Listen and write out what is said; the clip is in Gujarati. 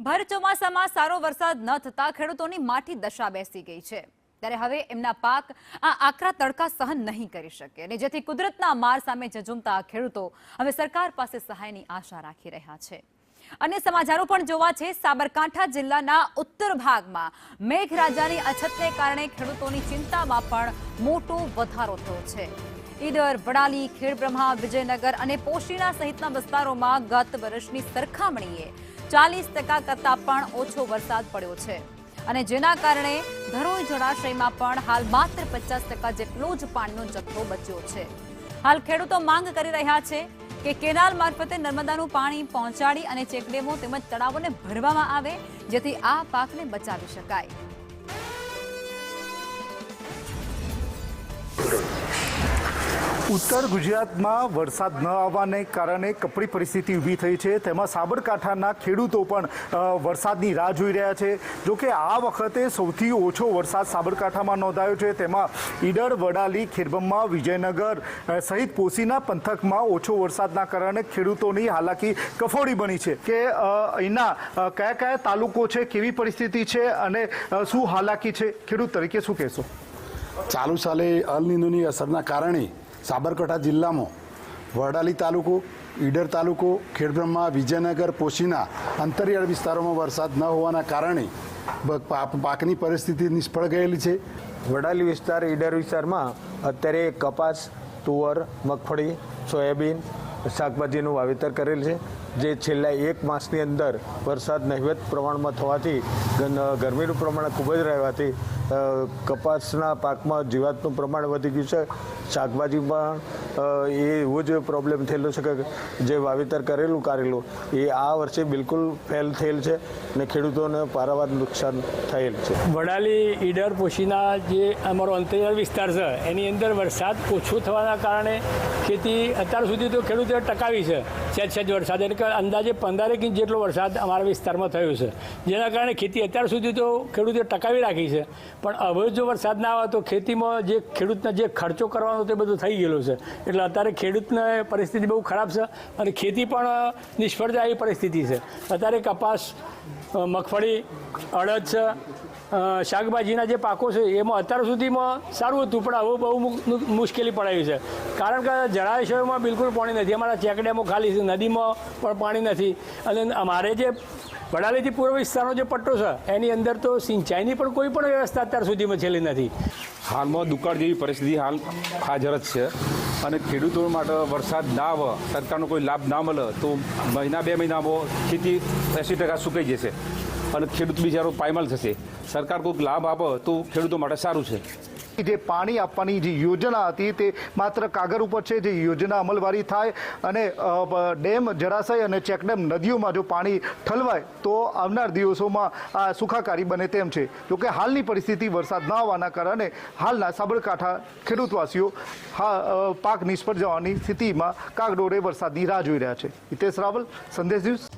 ભર ચોમાસામાં સારો વરસાદ ન થતા ખેડૂતોની માઠી દશા બેસી ગઈ છે। ત્યારે હવે એમના પાક આ આકરા તડકા સહન નહીં કરી શકે અને જેથી કુદરતના માર સામે ઝઝૂમતા ખેડૂતો હવે સરકાર પાસે સહાયની આશા રાખી રહ્યા છે। અને સમાચારો પણ જોવા છે। સાબરકાંઠા જિલ્લાના ઉત્તર ભાગમાં મેઘરાજાની અછતને કારણે ખેડૂતોની ચિંતામાં પણ મોટો વધારો થયો છે। ઈડર, વડાલી, ખેડબ્રહ્મા, વિજયનગર અને પોશીના સહિતના વિસ્તારોમાં ગત વર્ષની સરખામણીએ 40% કરતાં પણ ઓછો વરસાદ પડ્યો છે અને જેના કારણે ધરોઈ જળાશયમાં પણ હાલ માત્ર 50% જેટલો જ પાણીનો જથ્થો બચ્યો છે। હાલ ખેડૂતો માંગ કરી રહ્યા છે કે કેનાલ મારફતે નર્મદાનું પાણી પહોંચાડી અને ચેકડેમો તેમજ તળાવોને ભરવામાં આવે જેથી આ પાકને બચાવી શકાય। ઉત્તર ગુજરાતમાં વરસાદ ન આવવાને કારણે કપરી પરિસ્થિતિ ઊભી થઈ છે। તેમાં સાબરકાંઠાના ખેડૂતો પણ વરસાદની રાહ જોઈ રહ્યા છે। જોકે આ વખતે સૌથી ઓછો વરસાદ સાબરકાંઠામાં નોંધાયો છે। તેમાં ઈડર, વડાલી, ખેડબ્રહ્મા, વિજયનગર સહિત પોશીના પંથકમાં ઓછો વરસાદના કારણે ખેડૂતોની હાલાકી કફોડી બની છે કે અહીંના કયા કયા તાલુકો છે, કેવી પરિસ્થિતિ છે અને શું હાલાકી છે, ખેડૂત તરીકે શું કહેશો? ચાલુ સાલે અલ નીનોની અસરના કારણે સાબરકાંઠા જિલ્લામાં વડાલી તાલુકો, ઈડર તાલુકો, ખેડબ્રહ્મા, વિજયનગર, પોશીના અંતરિયાળ વિસ્તારોમાં વરસાદ ન હોવાના કારણે પાકની પરિસ્થિતિ નિષ્ફળ ગયેલી છે। વડાલી વિસ્તાર, ઈડર વિસ્તારમાં અત્યારે કપાસ, તુવર, મગફળી, સોયાબીન, શાકભાજીનું વાવેતર કરેલ છે, જે છેલ્લા એક માસની અંદર વરસાદ નહિવત પ્રમાણમાં થવાથી ગરમીનું પ્રમાણ ખૂબ જ રહેવાથી કપાસના પાકમાં જીવાતનું પ્રમાણ વધી ગયું છે। શાકભાજીમાં એવો જ પ્રોબ્લેમ થયેલો છે કે જે વાવેતર કરેલું એ આ વર્ષે બિલકુલ ફેલ થયેલ છે અને ખેડૂતોને પારાવાર નુકસાન થયેલ છે। વડાલી, ઈડર, પોશીના જે અમારો અંતરિયાળ વિસ્તાર છે એની અંદર વરસાદ ઓછો થવાના કારણે ખેતી અત્યાર સુધી તો ખેડૂતોએ ટકાવી છે। સહેજ વરસાદ એટલે કે અંદાજે 15 ઇંચ જેટલો વરસાદ અમારા વિસ્તારમાં થયો છે, જેના કારણે ખેતી અત્યાર સુધી તો ખેડૂતોએ ટકાવી રાખી છે। પણ હવે જો વરસાદ ના આવે તો ખેતીમાં જે ખેડૂતને જે ખર્ચો કરવાનો તે બધું થઈ ગયેલો છે, એટલે અત્યારે ખેડૂતને પરિસ્થિતિ બહુ ખરાબ છે અને ખેતી પણ નિષ્ફળ જાય એવી પરિસ્થિતિ છે। અત્યારે કપાસ, મગફળી, અડદ છે, શાકભાજીના જે પાકો છે એમાં અત્યાર સુધીમાં સારું હતું, પણ હવે બહુ મુશ્કેલી પડાવી છે, કારણ કે જળાશયોમાં બિલકુલ પાણી નથી। અમારા ચેકડેમો ખાલી છે, નદીમાં પણ પાણી નથી અને અમારે જે વડાલીથી પૂર્વ વિસ્તારનો જે પટ્ટો છે એની અંદર તો સિંચાઈની પણ કોઈ પણ વ્યવસ્થા અત્યાર સુધીમાં છેલ્લી નથી। હાલમાં દુકાળ જેવી પરિસ્થિતિ હાલ હાજર જ છે અને ખેડૂતો માટે વરસાદ ના આવે, સરકારનો કોઈ લાભ ના મળે તો મહિના 2 મહિનામાં ખેતી 80% સુકાઈ જશે અને ખેડૂત બિચારો પાયમાલ થશે। સરકાર કોઈક લાભ આપે તો ખેડૂતો માટે સારું છે। જે પાણી આપવાની જે યોજના હતી તે માત્ર કાગળ ઉપર છે। જે યોજના અમલવારી થાય અને ડેમ, જળાશય અને ચેકડેમ નદીઓમાં જો પાણી ઠલવાય તો આવનાર દિવસોમાં આ સુખાકારી બને તેમ છે। જોકે હાલની પરિસ્થિતિ વરસાદ ન આવવાના કારણે હાલના સાબરકાંઠા ખેડૂતવાસીઓ પાક નિષ્ફળ જવાની સ્થિતિમાં કાગડોળે વરસાદની રાહ જોઈ રહ્યા છે। હિતેશ રાવલ, સંદેશ ન્યૂઝ।